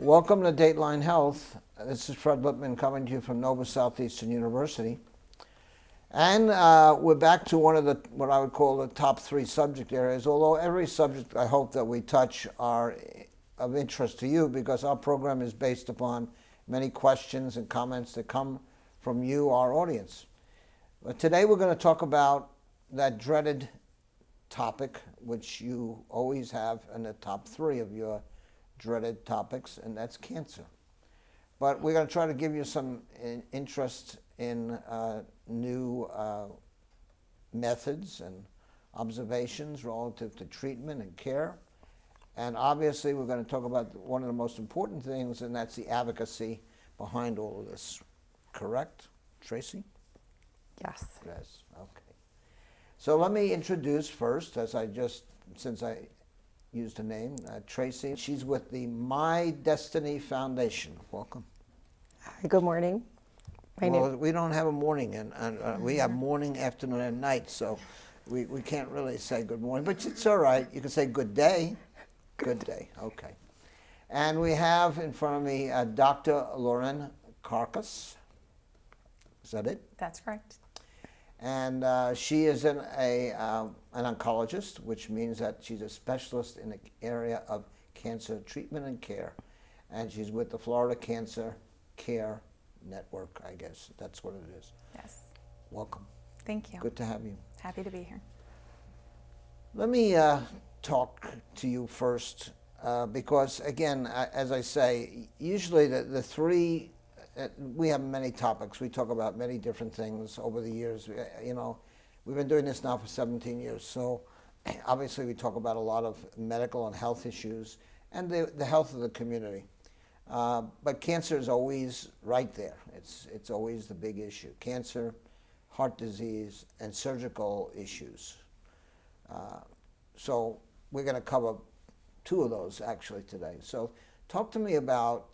Welcome to Dateline Health. This is Fred Lippman coming to you from Nova Southeastern University. And we're back to one of the, what I would call the top three subject areas, although every subject I hope that we touch are of interest to you because our program is based upon many questions and comments that come from you, our audience. But today we're going to talk about that dreaded topic, which you always have in the top three of your dreaded topics, and that's cancer. But we're going to try to give you some interest in new methods and observations relative to treatment and care. And obviously we're going to talk about one of the most important things, and that's the advocacy behind all of this. Correct, Tracy? Yes. Yes, okay. So let me introduce first, since I used a name, Tracy. She's with the My Destiny Foundation. Welcome. Hi, good morning. We don't have a morning, and we have morning, afternoon, and night, so we can't really say good morning, but it's all right. You can say good day. Good day, okay. And we have in front of me Dr. Lauren Carcas. Is that it? That's correct. And she is an oncologist, which means that she's a specialist in the area of cancer treatment and care. And she's with the Florida Cancer Care Network, I guess. That's what it is. Yes. Welcome. Thank you. Good to have you. Happy to be here. Let me talk to you first because, again, as I say, usually the three, we have many topics. We talk about many different things over the years. You know, we've been doing this now for 17 years, so obviously we talk about a lot of medical and health issues and the health of the community. But cancer is always right there. It's always the big issue. Cancer, heart disease, and surgical issues. So we're going to cover two of those actually today. So talk to me about,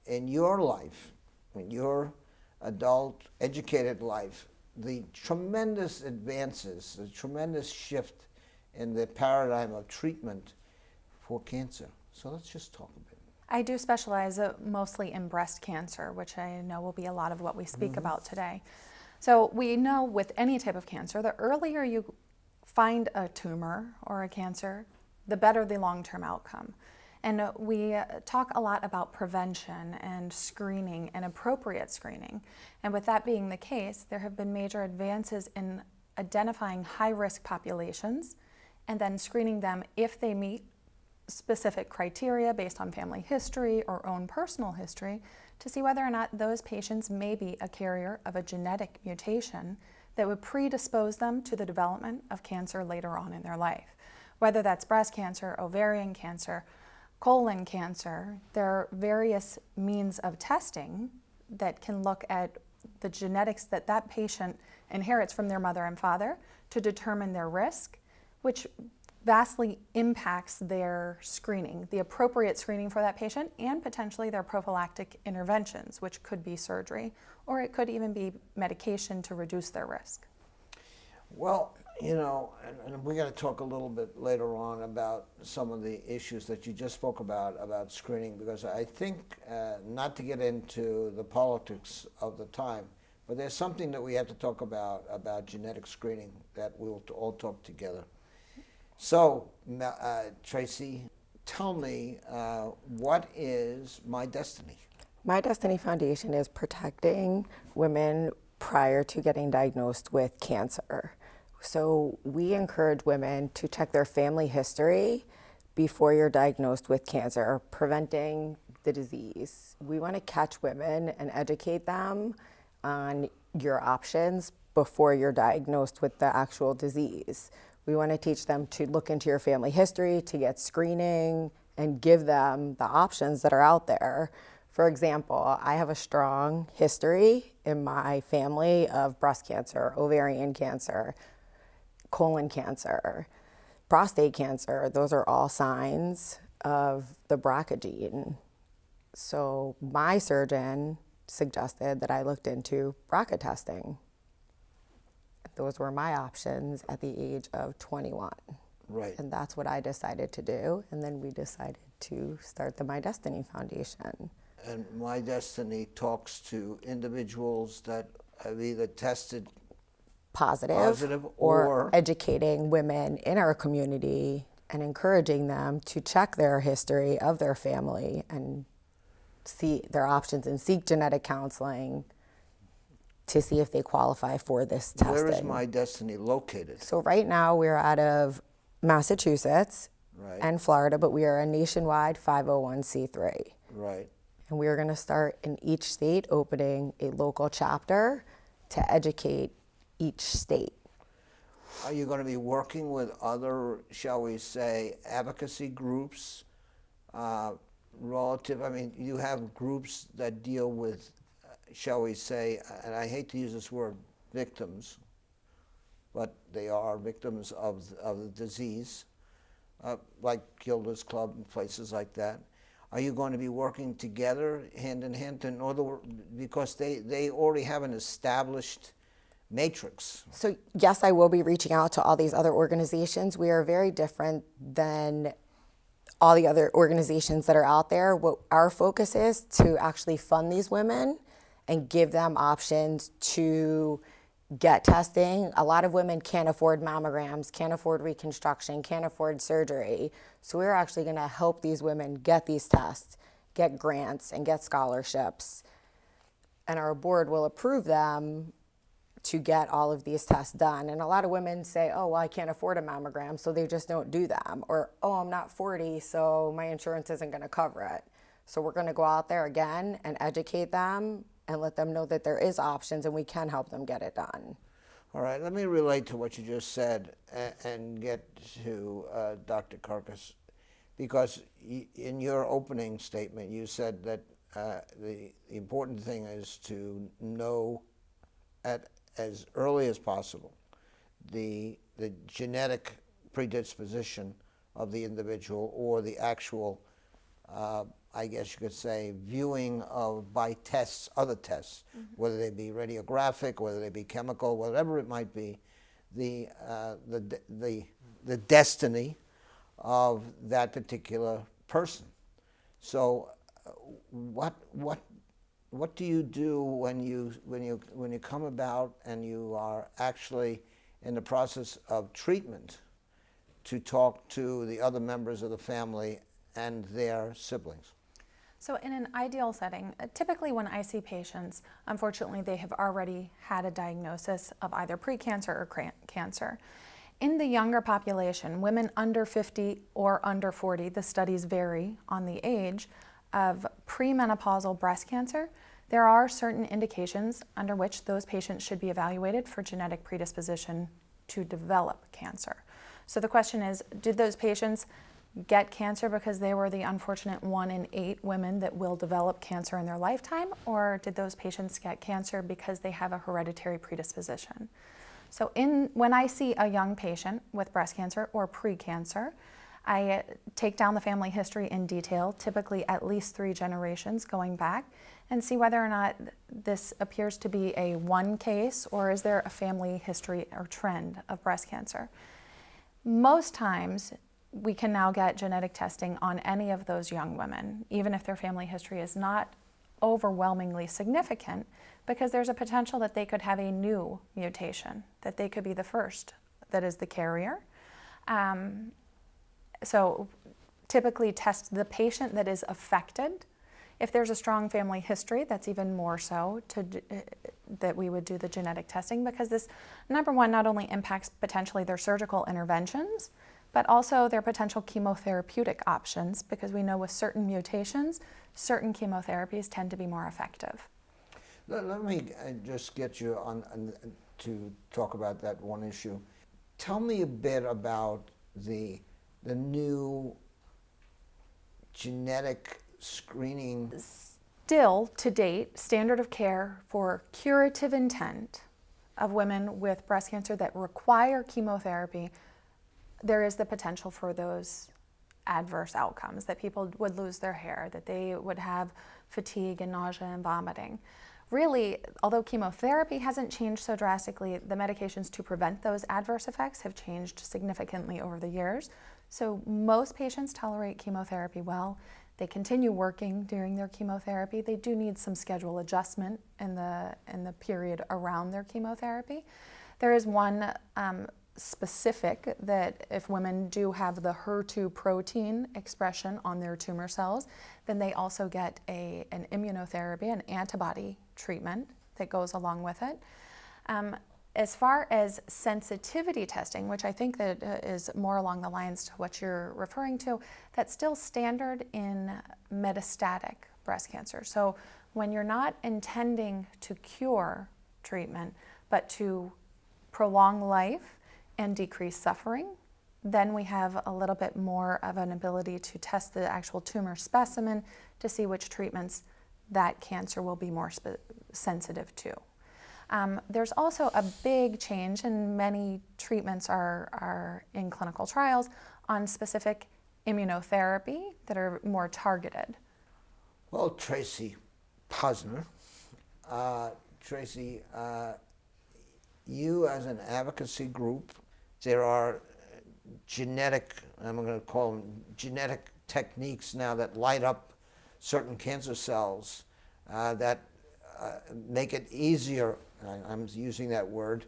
in your life, in your adult, educated life, the tremendous advances, the tremendous shift in the paradigm of treatment for cancer. So let's just talk a bit. I do specialize mostly in breast cancer, which I know will be a lot of what we speak about today. So we know with any type of cancer, the earlier you find a tumor or a cancer, the better the long-term outcome. And we talk a lot about prevention and screening and appropriate screening. And with that being the case, there have been major advances in identifying high-risk populations and then screening them if they meet specific criteria based on family history or own personal history to see whether or not those patients may be a carrier of a genetic mutation that would predispose them to the development of cancer later on in their life. Whether that's breast cancer, ovarian cancer, colon cancer, there are various means of testing that can look at the genetics that that patient inherits from their mother and father to determine their risk, which vastly impacts their screening, the appropriate screening for that patient, and potentially their prophylactic interventions, which could be surgery, or it could even be medication to reduce their risk. Well, you know, and we're going to talk a little bit later on about some of the issues that you just spoke about screening, because I think, not to get into the politics of the time, but there's something that we have to talk about genetic screening that we'll all talk together. So, Tracy, tell me, what is My Destiny? My Destiny Foundation is protecting women prior to getting diagnosed with cancer. So we encourage women to check their family history before you're diagnosed with cancer, preventing the disease. We want to catch women and educate them on your options before you're diagnosed with the actual disease. We want to teach them to look into your family history, to get screening, and give them the options that are out there. For example, I have a strong history in my family of breast cancer, ovarian cancer, colon cancer, prostate cancer. Those are all signs of the BRCA gene. So my surgeon suggested that I looked into BRCA testing. Those were my options at the age of 21. Right. And that's what I decided to do. And then we decided to start the My Destiny Foundation. And My Destiny talks to individuals that have either tested Positive or educating women in our community and encouraging them to check their history of their family and see their options and seek genetic counseling to see if they qualify for this testing. Where is My Destiny located? So right now we're out of Massachusetts and Florida, but we are a nationwide 501c3. Right. And we are going to start in each state opening a local chapter to educate each state. Are you going to be working with other, shall we say, advocacy groups relative? I mean, you have groups that deal with, shall we say, and I hate to use this word, victims, but they are victims of the disease, like Gilda's Club and places like that. Are you going to be working together, hand in hand, in order, because they already have an established matrix? So yes, I will be reaching out to all these other organizations. We are very different than all the other organizations that are out there. What our focus is to actually fund these women and give them options to get testing. A lot of women can't afford mammograms, can't afford reconstruction, can't afford surgery. So we're actually going to help these women get these tests, get grants, and get scholarships. And our board will approve them to get all of these tests done. And a lot of women say, oh, well, I can't afford a mammogram, so they just don't do them. Or, oh, I'm not 40, so my insurance isn't going to cover it. So we're going to go out there again and educate them and let them know that there is options and we can help them get it done. All right, let me relate to what you just said and get to Dr. Carcas, because in your opening statement you said that the important thing is to know at as early as possible the genetic predisposition of the individual, or the actual I guess you could say, viewing of by tests, other tests, whether they be radiographic, whether they be chemical, whatever it might be, the destiny of that particular person. So, what do you do when you come about and you are actually in the process of treatment to talk to the other members of the family and their siblings? So in an ideal setting, typically when I see patients, unfortunately they have already had a diagnosis of either precancer or cancer. In the younger population, women under 50 or under 40, the studies vary on the age, of premenopausal breast cancer, there are certain indications under which those patients should be evaluated for genetic predisposition to develop cancer. So the question is, did those patients get cancer because they were the unfortunate 1 in 8 women that will develop cancer in their lifetime, or did those patients get cancer because they have a hereditary predisposition? So when I see a young patient with breast cancer or pre-cancer, I take down the family history in detail, typically at least 3 generations going back, and see whether or not this appears to be a one case, or is there a family history or trend of breast cancer. Most times, we can now get genetic testing on any of those young women, even if their family history is not overwhelmingly significant, because there's a potential that they could have a new mutation, that they could be the first that is the carrier. So typically test the patient that is affected. If there's a strong family history, that's even more so that we would do the genetic testing, because this, number one, not only impacts potentially their surgical interventions, but also their potential chemotherapeutic options, because we know with certain mutations, certain chemotherapies tend to be more effective. Let me just get you on to talk about that one issue. Tell me a bit about the new genetic screening. Still, to date, standard of care for curative intent of women with breast cancer that require chemotherapy, there is the potential for those adverse outcomes, that people would lose their hair, that they would have fatigue and nausea and vomiting. really, although chemotherapy hasn't changed so drastically, the medications to prevent those adverse effects have changed significantly over the years. So most patients tolerate chemotherapy well. They continue working during their chemotherapy. They do need some schedule adjustment in the period around their chemotherapy. There is one specific that if women do have the HER2 protein expression on their tumor cells, then they also get an immunotherapy, an antibody treatment that goes along with it. As far as sensitivity testing, which I think that is more along the lines to what you're referring to, that's still standard in metastatic breast cancer. So when you're not intending to cure treatment, but to prolong life and decrease suffering, then we have a little bit more of an ability to test the actual tumor specimen to see which treatments that cancer will be more sensitive to. There's also a big change, and many treatments are in clinical trials on specific immunotherapy that are more targeted. Well, Tracy Posner, Tracy, you as an advocacy group, there are genetic, I'm going to call them genetic techniques now that light up certain cancer cells that make it easier, I'm using that word,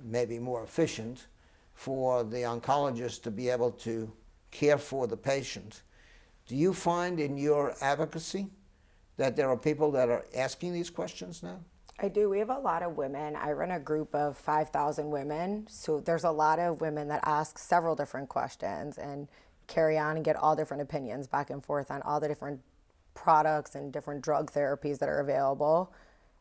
maybe more efficient, for the oncologist to be able to care for the patient. Do you find in your advocacy that there are people that are asking these questions now? I do. We have a lot of women. I run a group of 5,000 women. So there's a lot of women that ask several different questions and carry on and get all different opinions back and forth on all the different products and different drug therapies that are available.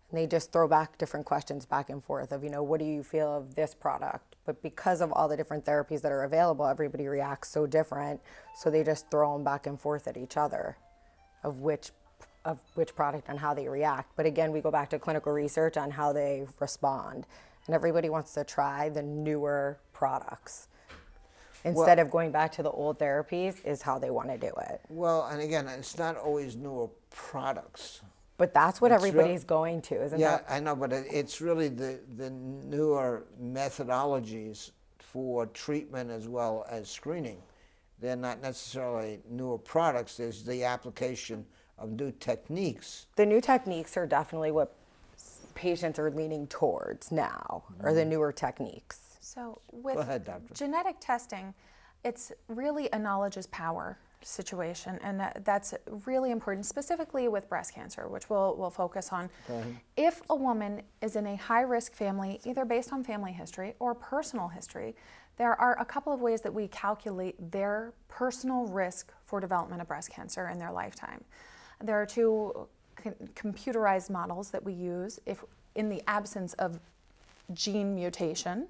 And they just throw back different questions back and forth of, what do you feel of this product? But because of all the different therapies that are available, everybody reacts so different. So they just throw them back and forth at each other of which product and how they react. But again, we go back to clinical research on how they respond. And everybody wants to try the newer products. Instead of going back to the old therapies is how they want to do it. Well, and again, it's not always newer products. But that's what everybody's going to, isn't it? Yeah, I know, but it's really the newer methodologies for treatment as well as screening. They're not necessarily newer products. There's the application of new techniques. The new techniques are definitely what patients are leaning towards now, or the newer techniques. So with Go ahead, Doctor. genetic testing, it's really a knowledge is power situation, and that's really important, specifically with breast cancer, which we'll focus on. If a woman is in a high-risk family, either based on family history or personal history, there are a couple of ways that we calculate their personal risk for development of breast cancer in their lifetime. There are two computerized models that we use if in the absence of gene mutation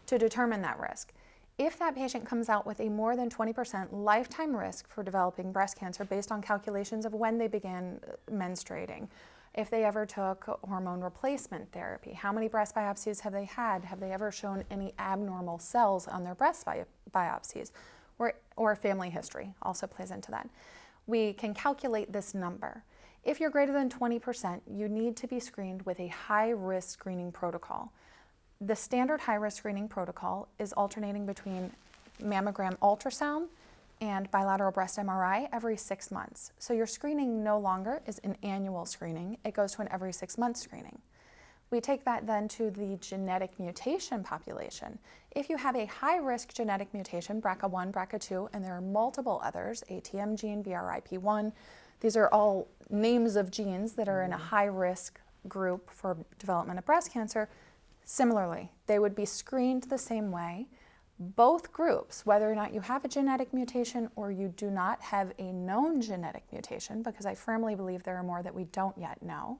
to determine that risk. If that patient comes out with a more than 20% lifetime risk for developing breast cancer based on calculations of when they began menstruating, if they ever took hormone replacement therapy, how many breast biopsies have they ever shown any abnormal cells on their breast biopsies, or family history also plays into that. We can calculate this number. If you're greater than 20%, you need to be screened with a high-risk screening protocol. The standard high-risk screening protocol is alternating between mammogram ultrasound and bilateral breast MRI every 6 months. So your screening no longer is an annual screening, it goes to an every 6 month screening. We take that then to the genetic mutation population. If you have a high-risk genetic mutation, BRCA1, BRCA2, and there are multiple others, ATM gene, BRIP1, these are all names of genes that are in a high-risk group for development of breast cancer. Similarly, they would be screened the same way. Both groups, whether or not you have a genetic mutation or you do not have a known genetic mutation, because I firmly believe there are more that we don't yet know,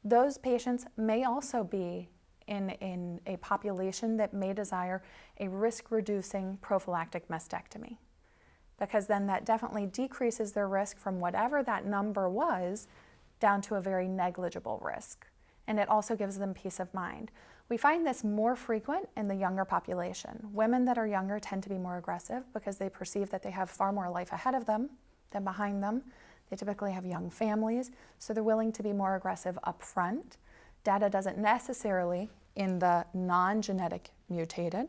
those patients may also be in a population that may desire a risk-reducing prophylactic mastectomy, because then that definitely decreases their risk from whatever that number was down to a very negligible risk. And it also gives them peace of mind. We find this more frequent in the younger population. Women that are younger tend to be more aggressive because they perceive that they have far more life ahead of them than behind them. They typically have young families, so they're willing to be more aggressive up front. Data doesn't necessarily, in the non-genetic mutated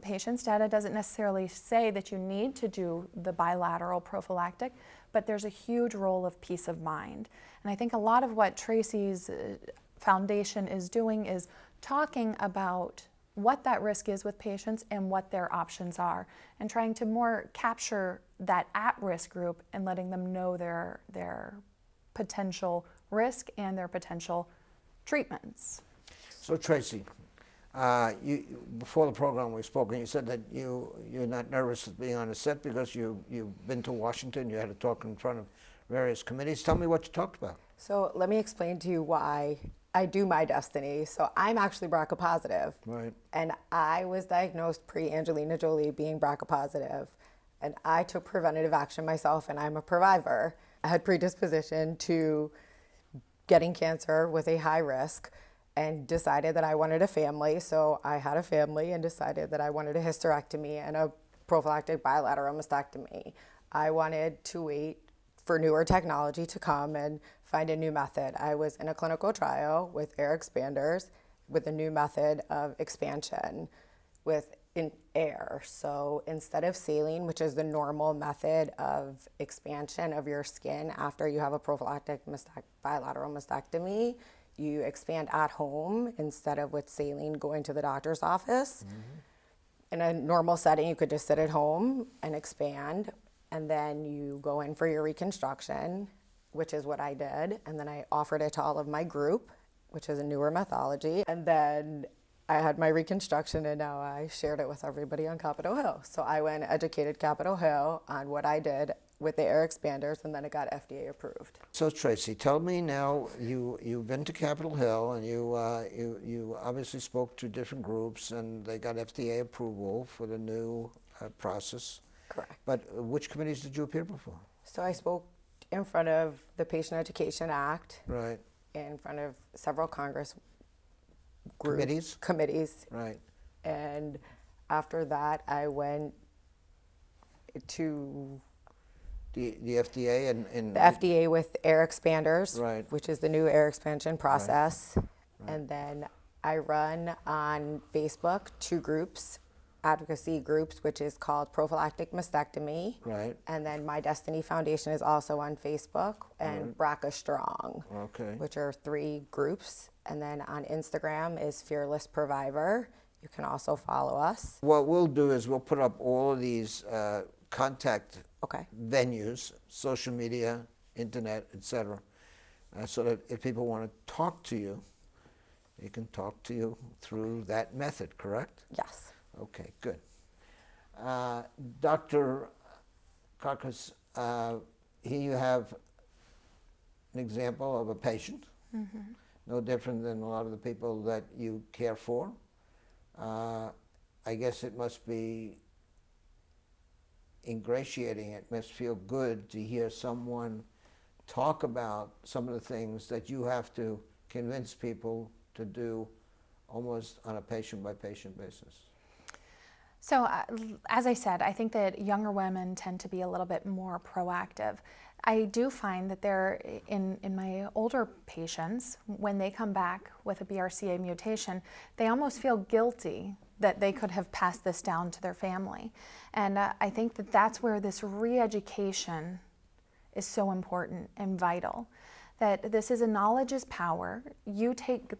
patients, data doesn't necessarily say that you need to do the bilateral prophylactic, but there's a huge role of peace of mind. And I think a lot of what Tracy's foundation is doing is talking about what that risk is with patients and what their options are, and trying to more capture that at-risk group and letting them know their potential risk and their potential treatments. So Tracy, before the program we spoke, and you said that you're not nervous of being on the set because you've been to Washington, you had to talk in front of various committees. Tell me what you talked about. So let me explain to you why I do my destiny. So I'm actually BRCA positive. Right. And I was diagnosed pre-Angelina Jolie being BRCA positive. And I took preventative action myself, and I'm a survivor. I had predisposition to getting cancer with a high risk and decided that I wanted a family. So I had a family and decided that I wanted a hysterectomy and a prophylactic bilateral mastectomy. I wanted to wait for newer technology to come and find a new method. I was in a clinical trial with air expanders with a new method of expansion in air. So instead of saline, which is the normal method of expansion of your skin after you have a prophylactic bilateral mastectomy, you expand at home instead of with saline going to the doctor's office. Mm-hmm. In a normal setting, you could just sit at home and expand, and then you go in for your reconstruction, which is what I did. And then I offered it to all of my group, which is a newer methodology. And then I had my reconstruction, and now I shared it with everybody on Capitol Hill. So I went and educated Capitol Hill on what I did with the air expanders, and then it got FDA approved. So Tracy, tell me now, you've been to Capitol Hill, and you obviously spoke to different groups, and they got FDA approval for the new process. Correct. But which committees did you appear before? So I spoke in front of the Patient Education Act. Right. In front of several Congress committees. Right. And after that, I went to the FDA and the FDA with air expanders, right, which is the new air expansion process. Right. And then I run on Facebook 2 groups, advocacy groups, which is called Prophylactic Mastectomy. Right. And then My Destiny Foundation is also on Facebook, and BRCAStrong, okay, which are 3 groups. And then on Instagram is Fearless Provider. You can also follow us. What we'll do is we'll put up all of these contact venues, social media, internet, etc., so that if people want to talk to you, they can talk to you through that method, correct? Yes. Okay, good. Dr. Carcas, here you have an example of a patient, no different than a lot of the people that you care for. I guess it must be ingratiating, it must feel good to hear someone talk about some of the things that you have to convince people to do almost on a patient-by-patient basis. So as I said, I think that younger women tend to be a little bit more proactive. I do find that they're, in my older patients, when they come back with a BRCA mutation, they almost feel guilty that they could have passed this down to their family. And I think that that's where this re-education is so important and vital. That this is a knowledge is power. You take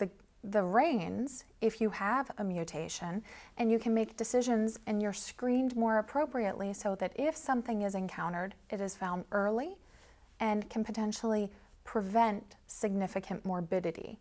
the reins if you have a mutation, and you can make decisions, and you're screened more appropriately so that if something is encountered, it is found early and can potentially prevent significant morbidity,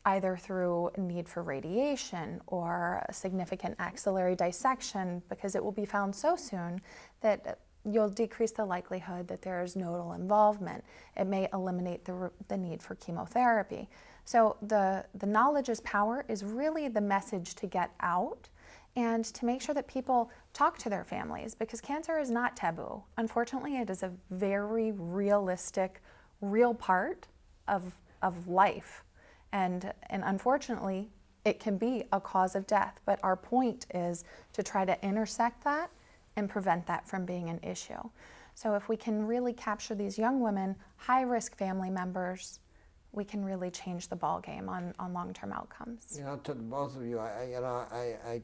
either through need for radiation or a significant axillary dissection, because it will be found so soon that you'll decrease the likelihood that there is nodal involvement. It may eliminate the need for chemotherapy. So the knowledge is power is really the message to get out and to make sure that people talk to their families, because cancer is not taboo. Unfortunately, it is a very realistic, real part of life. And unfortunately, it can be a cause of death. But our point is to try to intersect that and prevent that from being an issue. So if we can really capture these young women, high-risk family members, we can really change the ballgame on long-term outcomes. You know, to both of you, I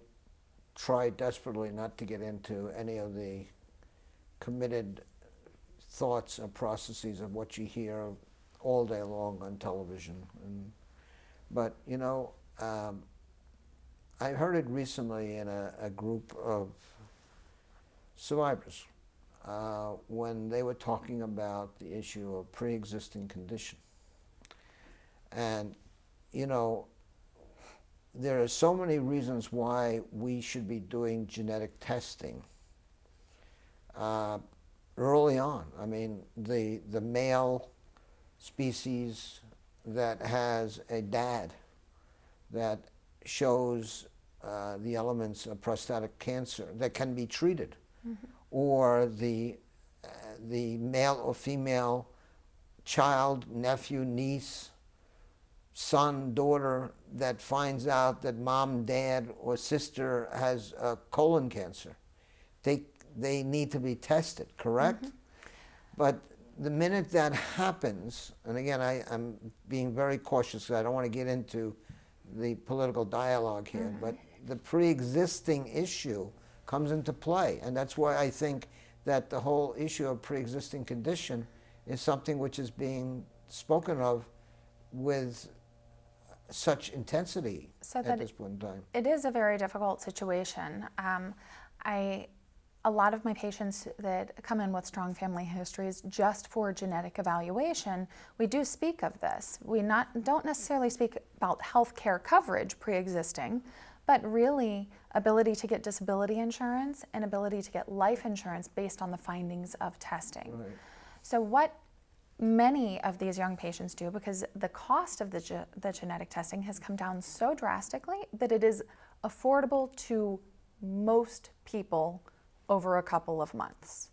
try desperately not to get into any of the committed thoughts or processes of what you hear all day long on television. But, you know, I heard it recently in a group of survivors when they were talking about the issue of pre-existing condition. And, you know, there are so many reasons why we should be doing genetic testing early on. I mean, the male species that has a dad that shows the elements of prostatic cancer that can be treated, or the male or female child, nephew, niece, son, daughter that finds out that mom, dad, or sister has colon cancer. They need to be tested, correct? But the minute that happens, and again, I'm being very cautious because I don't want to get into the political dialogue here, but the pre-existing issue comes into play. And that's why I think that the whole issue of pre-existing condition is something which is being spoken of with such intensity at this point in time. It is a very difficult situation. A lot of my patients that come in with strong family histories just for genetic evaluation, we do speak of this. We don't necessarily speak about health care coverage pre-existing, but really ability to get disability insurance and ability to get life insurance based on the findings of testing. Right. So what many of these young patients do, because the cost of the genetic testing has come down so drastically that it is affordable to most people over a couple of months.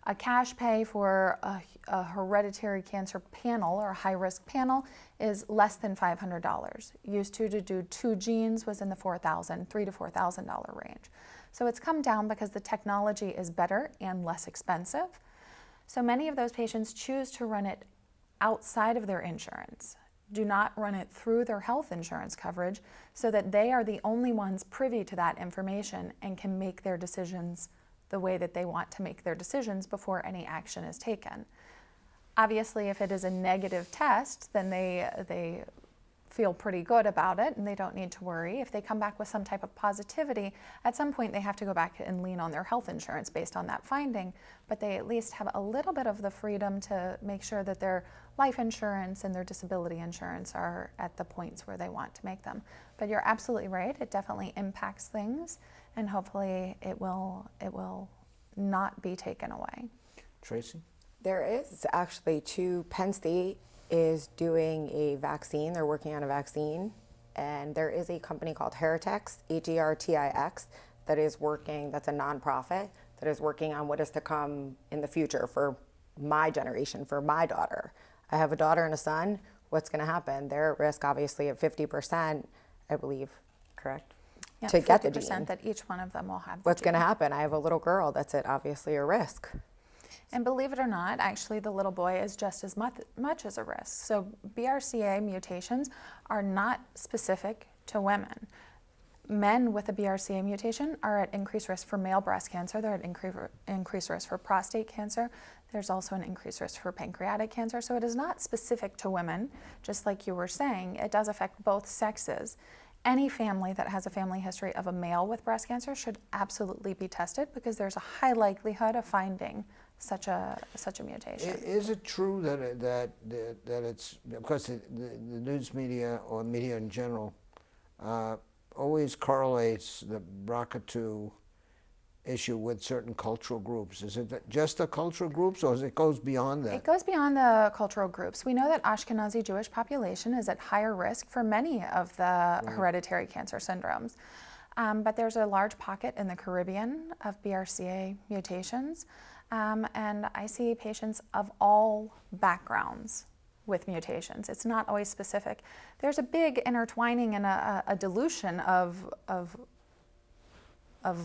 A cash pay for a hereditary cancer panel or a high-risk panel is less than $500. Used to do 2 genes was in the $3,000 to $4,000 range. So it's come down because the technology is better and less expensive. So many of those patients choose to run it outside of their insurance, do not run it through their health insurance coverage, so that they are the only ones privy to that information and can make their decisions the way that they want to make their decisions before any action is taken. Obviously, if it is a negative test, then they feel pretty good about it and they don't need to worry. If they come back with some type of positivity, at some point they have to go back and lean on their health insurance based on that finding, but they at least have a little bit of the freedom to make sure that their life insurance and their disability insurance are at the points where they want to make them. But you're absolutely right, it definitely impacts things, and hopefully it will not be taken away. Tracy? There is actually Penn State is doing a vaccine. They're working on a vaccine, and there is a company called Heritix, Hertix, that is working, that's a nonprofit, that is working on what is to come in the future for my generation, for my daughter. I have a daughter and a son. What's going to happen? They're at risk, obviously, of 50%, I believe, correct? Yeah, to get the 50% gene. that each one of them will have the What's going to gene. happen? I have a little girl that's at obviously a risk. And believe it or not, actually the little boy is just as much as a risk. So BRCA mutations are not specific to women. Men with a BRCA mutation are at increased risk for male breast cancer. They're at increased risk for prostate cancer. There's also an increased risk for pancreatic cancer. So it is not specific to women, just like you were saying. It does affect both sexes. Any family that has a family history of a male with breast cancer should absolutely be tested because there's a high likelihood of finding such a mutation. Is it true that it's, because the news media or media in general always correlates the BRCA2 issue with certain cultural groups? Is it just the cultural groups, or it goes beyond that? It goes beyond the cultural groups. We know that Ashkenazi Jewish population is at higher risk for many of the hereditary cancer syndromes. But there's a large pocket in the Caribbean of BRCA mutations. And I see patients of all backgrounds with mutations. It's not always specific. There's a big intertwining and a dilution of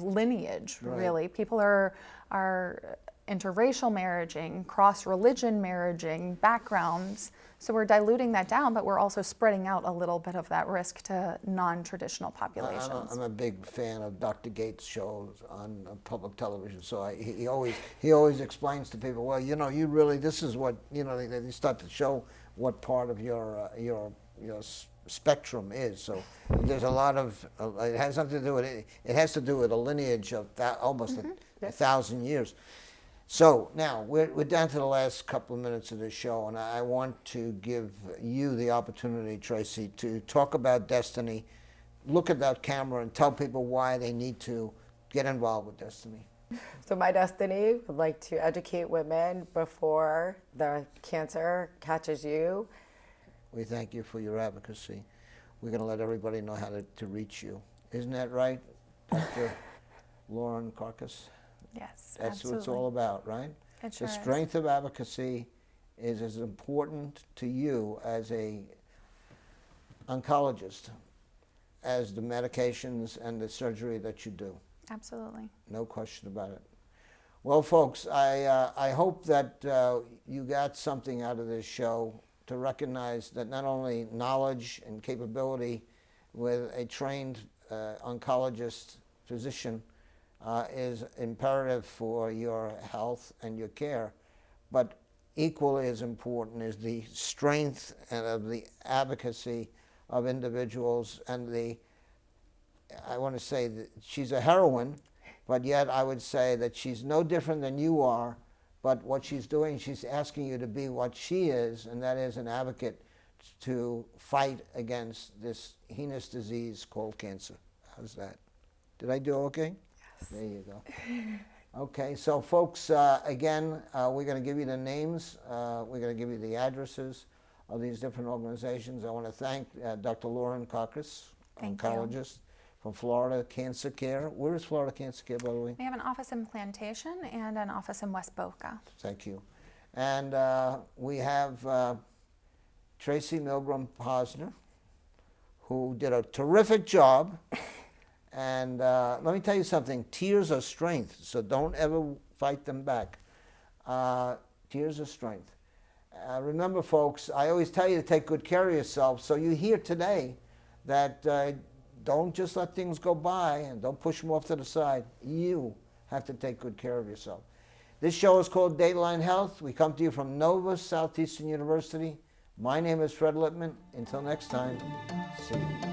lineage, really. People are interracial marriaging, cross-religion marriaging, backgrounds. So we're diluting that down, but we're also spreading out a little bit of that risk to non-traditional populations. I'm a big fan of Dr. Gates' shows on public television. So he always explains to people, well, you know, you really, this is what, you know, they start to show what part of your spectrum is. So there's a lot of, it has something to do with it. It has to do with a lineage of almost a 1,000 years. So now we're down to the last couple of minutes of this show, and I want to give you the opportunity, Tracy, to talk about Destiny, look at that camera and tell people why they need to get involved with Destiny. So my Destiny would like to educate women before the cancer catches you. We thank you for your advocacy. We're going to let everybody know how to reach you. Isn't that right, Dr. Lauren Carcas? Yes, That's absolutely. what it's all about, right? It sure The is. strength of advocacy is as important to you as a oncologist as the medications and the surgery that you do. Absolutely. No question about it. Well, folks, I hope that you got something out of this show to recognize that not only knowledge and capability with a trained oncologist physician is imperative for your health and your care, but equally as important is the strength and of the advocacy of individuals and I want to say that she's a heroine, but yet I would say that she's no different than you are, but what she's doing, she's asking you to be what she is, and that is an advocate to fight against this heinous disease called cancer. How's that? Did I do okay? Yes. There you go. Okay, so folks, again, we're going to give you the names. We're going to give you the addresses of these different organizations. I want to thank Dr. Lauren Carcas, Thank you. oncologist from Florida Cancer Care. Where is Florida Cancer Care, by the way? We have an office in Plantation and an office in West Boca. Thank you. And we have Tracy Milgram-Posner, who did a terrific job. And let me tell you something, tears are strength, so don't ever fight them back. Tears are strength. Remember, folks, I always tell you to take good care of yourself, so you hear today that don't just let things go by and don't push them off to the side. You have to take good care of yourself. This show is called Dateline Health. We come to you from Nova Southeastern University. My name is Fred Lippman. Until next time, see you.